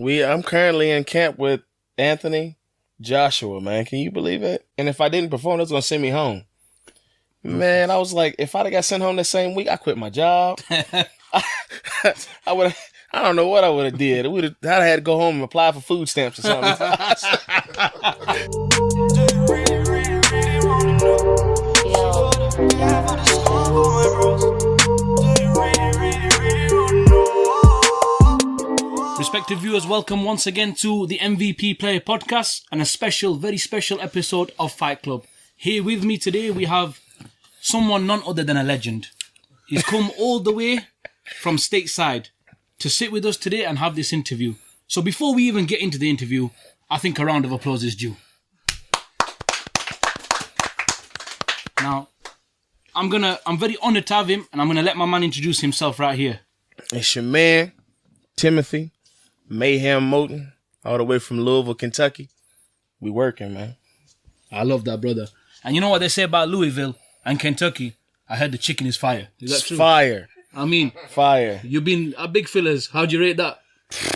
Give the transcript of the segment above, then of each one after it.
I'm currently in camp with Anthony Joshua, man. Can you believe it? And if I didn't perform, it's gonna send me home. Man, I was like, if I'd have got sent home the same week, I quit my job. I would have. I don't know what I would have did. I'd have had to go home and apply for food stamps or something. Respected viewers, welcome once again to the MVP Player Podcast and a special, very special episode of Fight Club. Here with me today, we have someone none other than a legend. He's come all the way from stateside to sit with us today and have this interview. So before we even get into the interview, I think a round of applause is due. Now, I'm very honoured to have him, and I'm gonna let my man introduce himself right here. It's your man, Timothy MAYHEM Moten, all the way from Louisville, Kentucky. We working, man. I love that, brother. And you know what they say about Louisville and Kentucky? I heard the chicken is fire. Is that true? Fire. I mean, fire. You've been a Big Fillers. How'd you rate that?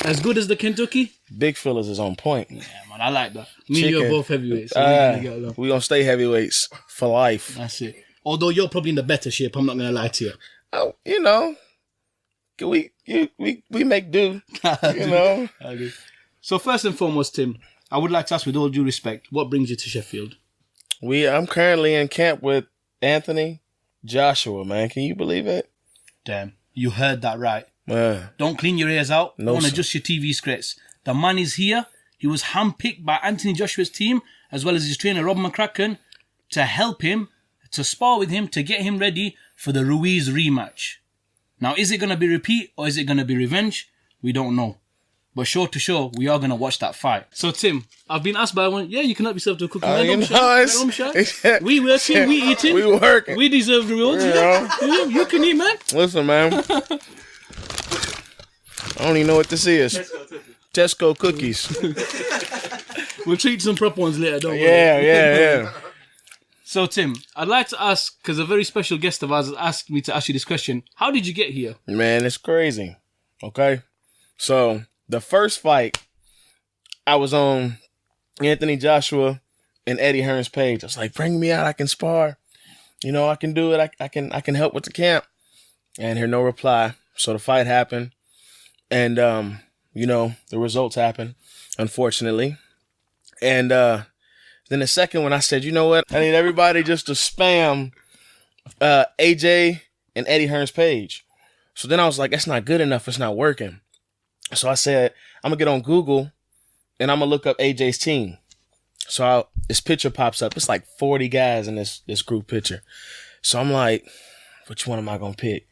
As good as the Kentucky? Big Fillers is on point. Yeah, man, I like that. Me and you are both heavyweights. So we're going to stay heavyweights for life. That's it. Although you're probably in the better shape, I'm not going to lie to you. Oh, you know, we make do, you know. So first and foremost, Tim, I would like to ask with all due respect, what brings you to Sheffield? I'm currently in camp with Anthony Joshua, man. Can you believe it? Damn, you heard that right. Don't clean your ears out. Don't adjust your TV scripts. The man is here. He was handpicked by Anthony Joshua's team, as well as his trainer, Rob McCracken, to help him, to spar with him, to get him ready for the Ruiz rematch. Now, is it going to be repeat or is it going to be revenge? We don't know. But sure to show, we are going to watch that fight. So, Tim, I've been asked by one, you can help yourself to a cooking. We working, we eating. We working. We deserve the rewards. You can eat, man. Listen, man. I don't even know what this is. Tesco cookies. We'll treat some proper ones later, don't we? Yeah. So, Tim, I'd like to ask, because a very special guest of ours asked me to ask you this question. How did you get here? Man, it's crazy. Okay? So, the first fight, I was on Anthony Joshua and Eddie Hearn's page. I was like, bring me out. I can spar. You know, I can do it. I can help with the camp. And hear no reply. So the fight happened. And, the results happened, unfortunately. And then the second one, I said, you know what? I need everybody just to spam AJ and Eddie Hearn's page. So then I was like, that's not good enough. It's not working. So I said, I'm going to get on Google and I'm going to look up AJ's team. So this picture pops up. It's like 40 guys in this group picture. So I'm like, which one am I going to pick?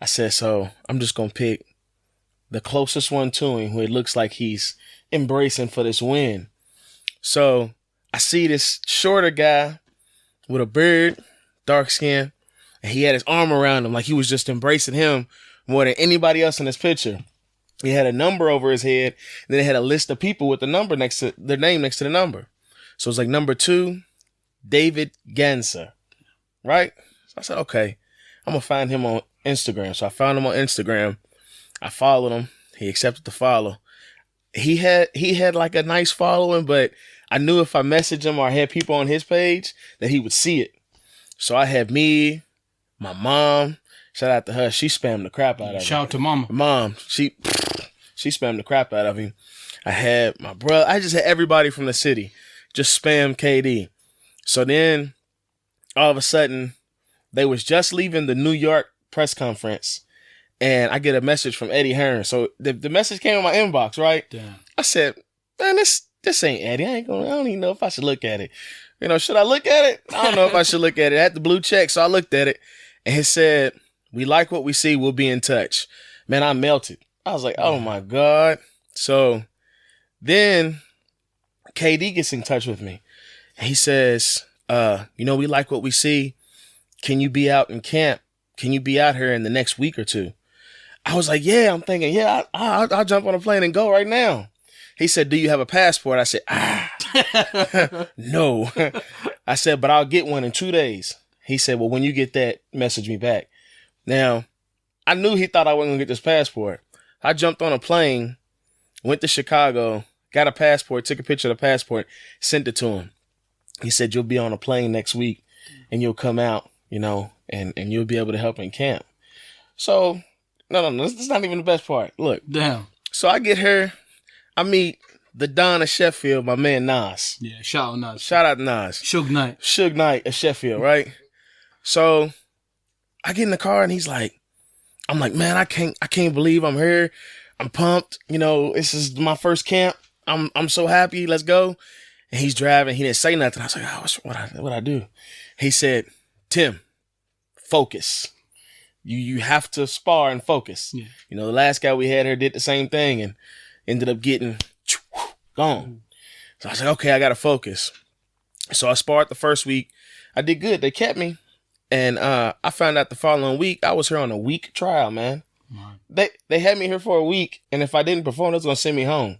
I said, so I'm just going to pick the closest one to him who it looks like he's embracing for this win. So I see this shorter guy with a beard, dark skin, and he had his arm around him like he was just embracing him more than anybody else in this picture. He had a number over his head, and then they had a list of people with the number next to their name next to the number. So it's like number 2, David Ganser, right? So I said, okay, I'm going to find him on Instagram. So I found him on Instagram. I followed him. He accepted the follow. He had like a nice following, but I knew if I messaged him or had people on his page that he would see it. So I had me, my mom, shout out to her. She spammed the crap out of him. Shout out to mama. Mom, she spammed the crap out of him. I had my brother. I just had everybody from the city just spam KD. So then all of a sudden they was just leaving the New York press conference and I get a message from Eddie Hearn. So the message came in my inbox, right? Damn. I said, man, this ain't Eddie. I don't even know if I should look at it. You know, should I look at it? I don't know if I should look at it. I had the blue check, so I looked at it and it said, we like what we see. We'll be in touch. Man, I melted. I was like, oh my God. So then KD gets in touch with me. He says, we like what we see. Can you be out in camp? Can you be out here in the next week or two? I was like, yeah. I'm thinking, yeah, I'll jump on a plane and go right now. He said, do you have a passport? I said, no. I said, but I'll get one in 2 days. He said, well, when you get that, message me back. Now, I knew he thought I wasn't going to get this passport. I jumped on a plane Went to Chicago, got a passport, took a picture of the passport, sent it to him. He said, you'll be on a plane next week and you'll come out, you know, and you'll be able to help in camp. So, no, this is not even the best part. Look. Damn. So I get here, I meet the Don of Sheffield, my man Nas. Yeah, shout out Nas. Shout out Nas. Suge Knight. Suge Knight of Sheffield, right? So I get in the car and he's like, I'm like, man, I can't believe I'm here. I'm pumped. You know, this is my first camp. I'm so happy. Let's go. And he's driving. He didn't say nothing. I was like, oh, what I do? He said, Tim, focus. You have to spar and focus. Yeah. You know, the last guy we had here did the same thing and ended up getting gone. So I was like, okay, I got to focus. So I sparred the first week. I did good. They kept me. And I found out the following week, I was here on a week trial, man. Right. They had me here for a week. And if I didn't perform, they was going to send me home.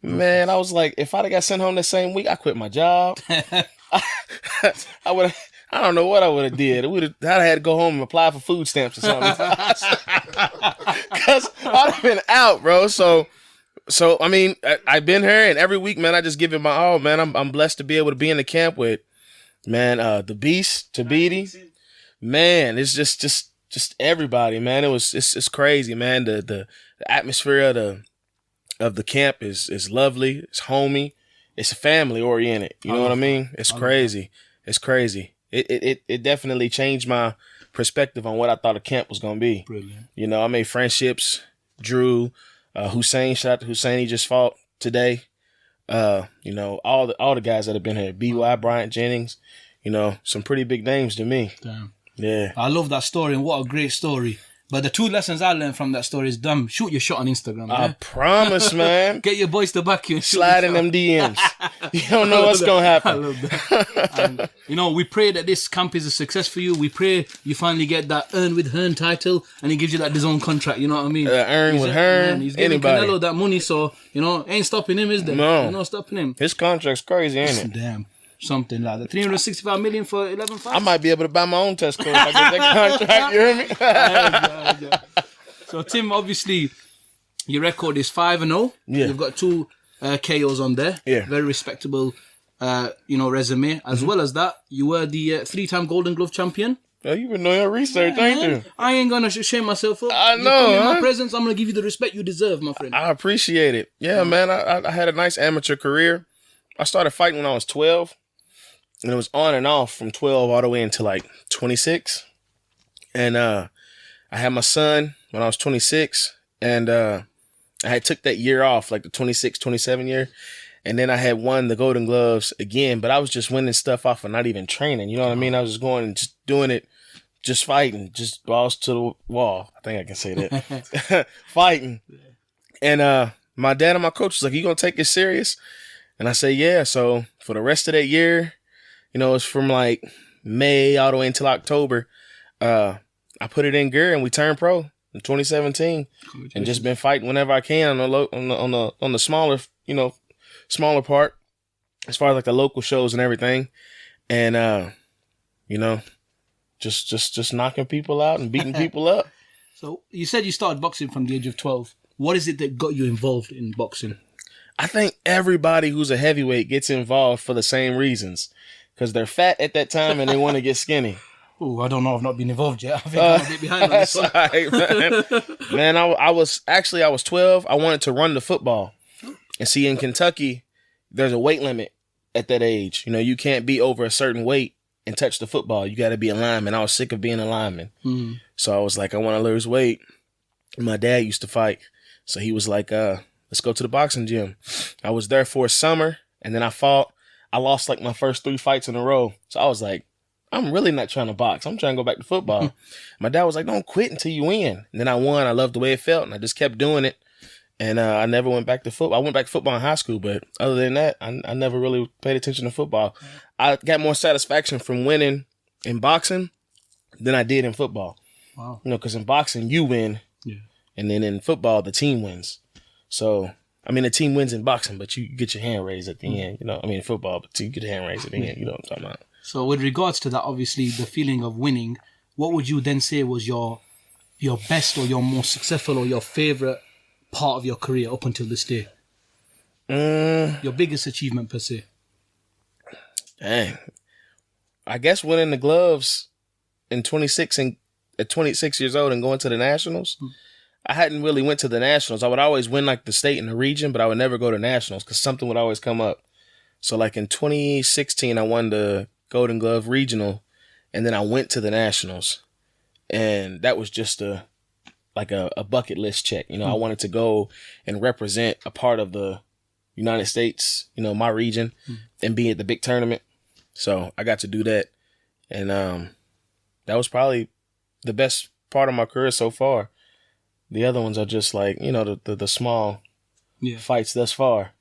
Man, I was like, if I'd have got sent home the same week, I quit my job. I don't know what I would have did. I'd have had to go home and apply for food stamps or something. Because I'd have been out, bro. So I mean, I've been here, and every week, man, I just give it my all, man. I'm blessed to be able to be in the camp with, man, the Beast, Tabiti. Man, it's just everybody, man. It's crazy, man. The atmosphere of the camp is lovely. It's homey. It's family oriented. You know what I mean? It's crazy. It's crazy. It definitely changed my perspective on what I thought a camp was gonna be. Brilliant. You know, I made friendships. Drew, Hussein, shout out to Hussein. He just fought today. You know, all the guys that have been here. B.Y. Bryant Jennings. You know, some pretty big names to me. Damn. Yeah. I love that story, and what a great story. But the two lessons I learned from that story is, shoot your shot on Instagram. I promise, man. Get your boys to back you. And slide in them DMs. You don't know what's going to happen. I love that. And, you know, we pray that this camp is a success for you. We pray you finally get that Earn with Hearn title, and he gives you that DAZN contract. You know what I mean? Earn with Hearn. He's giving Canelo that money, so, you know, ain't stopping him, is there? No. Ain't no stopping him. His contract's crazy, ain't it? Damn. Something like that. 365 million for 11 fights? I might be able to buy my own test code if I get that contract. You hear me? So, Tim, obviously, your record is 5-0. Yeah. You've got 2 KOs on there. Yeah. Very respectable, resume. As well as that, you were the 3-time Golden Glove champion. Oh, you've been doing your research, ain't you? I ain't going to shame myself up. I know. In my presence, I'm going to give you the respect you deserve, my friend. I appreciate it. Yeah, man, I had a nice amateur career. I started fighting when I was 12. And it was on and off from 12 all the way until like 26. And I had my son when I was 26. And I had took that year off, like the 26, 27 year. And then I had won the Golden Gloves again. But I was just winning stuff off of not even training. You know what I mean? I was just going and just doing it, just fighting, just balls to the wall. I think I can say that. Fighting. And my dad and my coach was like, you going to take it serious? And I said, yeah. So for the rest of that year, you know, it's from like May all the way until October. I put it in gear and we turned pro in 2017, and just been fighting whenever I can on the smaller, smaller part, as far as like the local shows and everything, and just knocking people out and beating people up. So you said you started boxing from the age of 12. What is it that got you involved in boxing? I think everybody who's a heavyweight gets involved for the same reasons. Because they're fat at that time and they want to get skinny. Oh, I don't know. I've not been involved yet. I think I'm a bit behind on this one. Right, man, I was 12. I wanted to run the football. And see, in Kentucky, there's a weight limit at that age. You know, you can't be over a certain weight and touch the football. You got to be a lineman. I was sick of being a lineman. Mm. So I was like, I want to lose weight. My dad used to fight. So he was like, let's go to the boxing gym. I was there for a summer, and then I fought. I lost like my first 3 fights in a row. So I was like, I'm really not trying to box. I'm trying to go back to football. My dad was like, don't quit until you win. And then I won. I loved the way it felt. And I just kept doing it. And I never went back to football. I went back to football in high school. But other than that, I never really paid attention to football. I got more satisfaction from winning in boxing than I did in football. Wow. You know, because in boxing, you win. Yeah. And then in football, the team wins. So... I mean, the team wins in boxing, but you get your hand raised at the end. You know, I mean, in football, but you get your hand raised at the end. You know what I'm talking about. So, with regards to that, obviously, the feeling of winning, what would you then say was your best or your most successful or your favorite part of your career up until this day? Your biggest achievement per se? Dang. I guess winning the gloves at 26 years old and going to the nationals. I hadn't really went to the nationals. I would always win like the state and the region, but I would never go to nationals because something would always come up. So like in 2016, I won the Golden Glove regional, and then I went to the nationals, and that was just a bucket list check. You know, I wanted to go and represent a part of the United States, you know, my region, and be at the big tournament. So I got to do that, and that was probably the best part of my career so far. The other ones are just like, you know, the small fights thus far.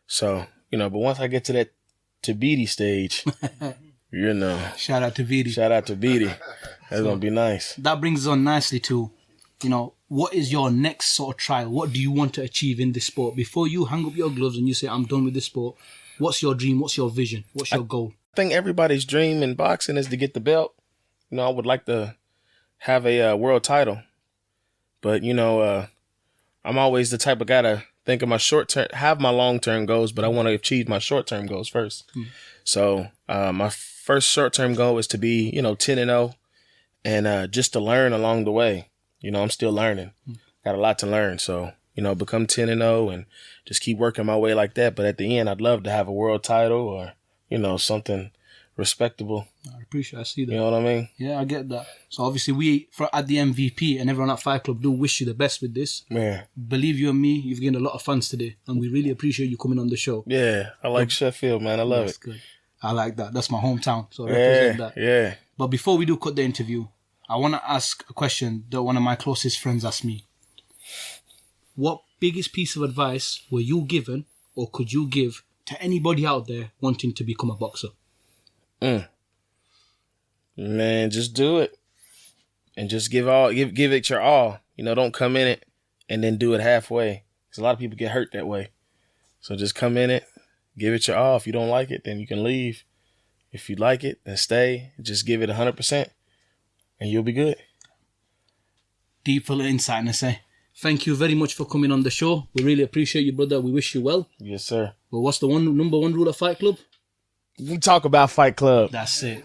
So, you know, but once I get to that Tabiti stage, you know. Shout out to Vidi. Shout out to Vidi. That's going to be nice. That brings us on nicely to, you know, what is your next sort of trial? What do you want to achieve in this sport? Before you hang up your gloves and you say, I'm done with this sport, what's your dream? What's your vision? What's your goal? I think everybody's dream in boxing is to get the belt. You know, I would like to have a world title. But, you know, I'm always the type of guy to think of my have my long-term goals, but I want to achieve my short-term goals first. So my first short-term goal is to be, you know, 10-0 and just to learn along the way. You know, I'm still learning. Got a lot to learn. So, you know, become 10-0 and just keep working my way like that. But at the end, I'd love to have a world title or, you know, something respectable. I see that. You know what I mean? Yeah, I get that. So obviously we, at the MVP and everyone at Fight Club, do wish you the best with this. Yeah. Believe you and me, you've gained a lot of fans today, and we really appreciate you coming on the show. Yeah, I like Sheffield, man. I love it. Good. I like that. That's my hometown, so I represent that. Yeah. But before we do cut the interview, I want to ask a question that one of my closest friends asked me. What biggest piece of advice were you given or could you give to anybody out there wanting to become a boxer? Man, just do it. And just give it your all. You know, don't come in it and then do it halfway. Because a lot of people get hurt that way. So just come in it, give it your all. If you don't like it, then you can leave. If you like it, then stay. Just give it 100%. And you'll be good. Deep full of insight, and I say, thank you very much for coming on the show. We really appreciate you, brother. We wish you well. Yes, sir. Well, what's the number one rule of Fight Club? We talk about Fight Club. That's it.